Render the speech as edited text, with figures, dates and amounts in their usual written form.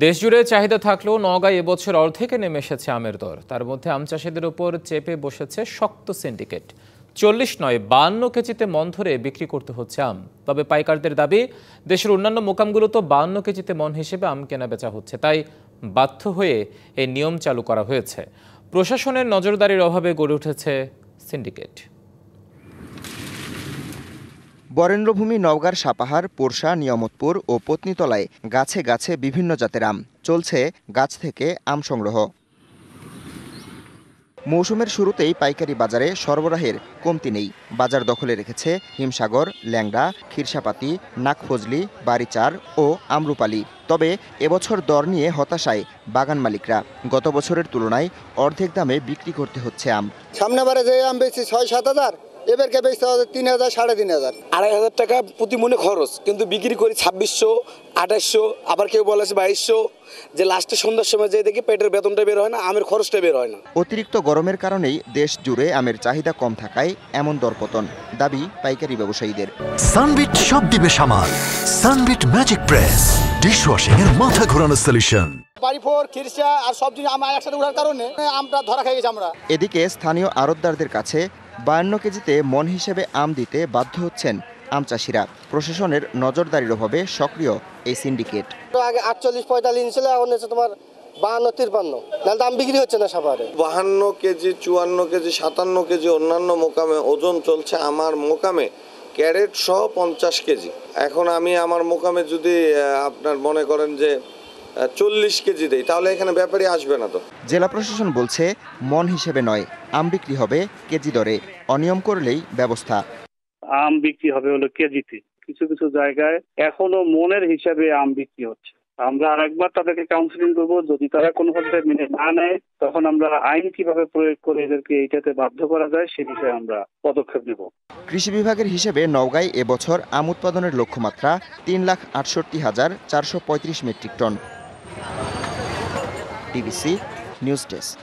দেশজুড়ে চাহিদা থাকলেও নওগাঁয় এবছর অর্ধেকে নেমে এসেছে আমের দর। তার মধ্যে আম চাষিদের উপর চেপে বসেছে শক্ত সিন্ডিকেট। ৪০ নয় ৫২ কেজিতে মন ধরে বিক্রি করতে হচ্ছে আম। তবে পাইকারদের দাবি, দেশের অন্যান্য মোকামগুলো তো ৫২ কেজিতে মন হিসেবে আম কেনা বেচা হচ্ছে, তাই বাধ্য হয়ে এই নিয়ম চালু করা হয়েছে। প্রশাসনের নজরদারির অভাবে গড়ে উঠেছে সিন্ডিকেট। বরেন্দ্রভূমি নওগাঁর সাপাহার, পোরশা, নিয়ামতপুর ও পত্নীতলায় গাছে গাছে বিভিন্ন জাতের আম। চলছে গাছ থেকে আম সংগ্রহ। মৌসুমের শুরুতেই পাইকারি বাজারে সরবরাহের কমতি নেই। বাজার দখলে রেখেছে হিমসাগর, ল্যাংড়া, খিরসাপাতি, নাকফজলি, বাড়িচার ও আমরুপালি। তবে এবছর দর নিয়ে হতাশায় বাগান মালিকরা। গত বছরের তুলনায় অর্ধেক দামে বিক্রি করতে হচ্ছে আম। সামনেবারে যে আম বেশি ৬-৭ হাজার, এবারকে বেশি ৩,০০০, ৩,৫০০। ২,৫০০ টাকা প্রতি মনে খরচ, কিন্তু বিক্রি করি ২৬০০, ২৮০০, আবার কেউ বলেছে ২২০০। যে লাস্টে সন্ধ্যার সময় যে দেখি পেটের বেতনটা বের হয় না, আমের খরচটা বের হয় না। অতিরিক্ত গরমের কারণেই দেশ জুড়ে আমের চাহিদা কম থাকায় এমন দরপতন, দাবি পাইকারি ব্যবসায়ীদের। সানবিট সব দিবে সামাল। সানবিট ম্যাজিক প্রেস ডিশওয়াশিং এর মাথা ঘোরানো সলিউশন। বাড়িফোর, খিরসা আর সব জিনিস আম একসাথে উঠার কারণে আমটা ধরা খেয়ে গেছে আমরা। এদিকে স্থানীয় আড়তদারদের কাছে ৫২ কেজিতে মন হিসেবে আম দিতে বাধ্য হচ্ছেন আম চাষিরা। প্রশাসনের নজরদারির অভাবে সক্রিয় এই সিন্ডিকেট। আগে ৪৮-৪৫ ছিল, এখন হচ্ছে তোমার ৫২-৫৩। নাহলে দাম বিক্রি হচ্ছে না সাপাহারে। ৫২ কেজি, ৫৪ কেজি, ৫৭ কেজি অন্যান্য মোকামে ওজন চলছে। আমার মোকামে ক্যারেট সহ ৫০ কেজি। এখন আমি আমার মোকামে যদি আপনার মনে করেন যে ৪০ কেজি দেই, তাহলে এখানে ব্যাপারী আসবে না। তো জেলা প্রশাসন বলছে মন হিসেবে নয়, আম বিক্রি হবে কেজি দরে। অনিয়ম করলেই ব্যবস্থা। আম বিক্রি হবে হলো কেজিতে। কিছু কিছু জায়গায় এখনো মনের হিসাবে আম বিক্রি হচ্ছে। আমরা আরেকবার তাদেরকে কাউন্সিলিং করবো। যদি তারা কোনোভাবে মেনে না নেয়, তখন আমরা আইন কিভাবে প্রয়োগ করে এদেরকে এইটাতে বাধ্য করা যায় সে বিষয়ে আমরা পদক্ষেপ নেব। কৃষি বিভাগের হিসেবে নওগাঁয় এবছর আম উৎপাদনের লক্ষ্যমাত্রা ৩,৬৮,৪৩৫ metric ton. TVC news desk.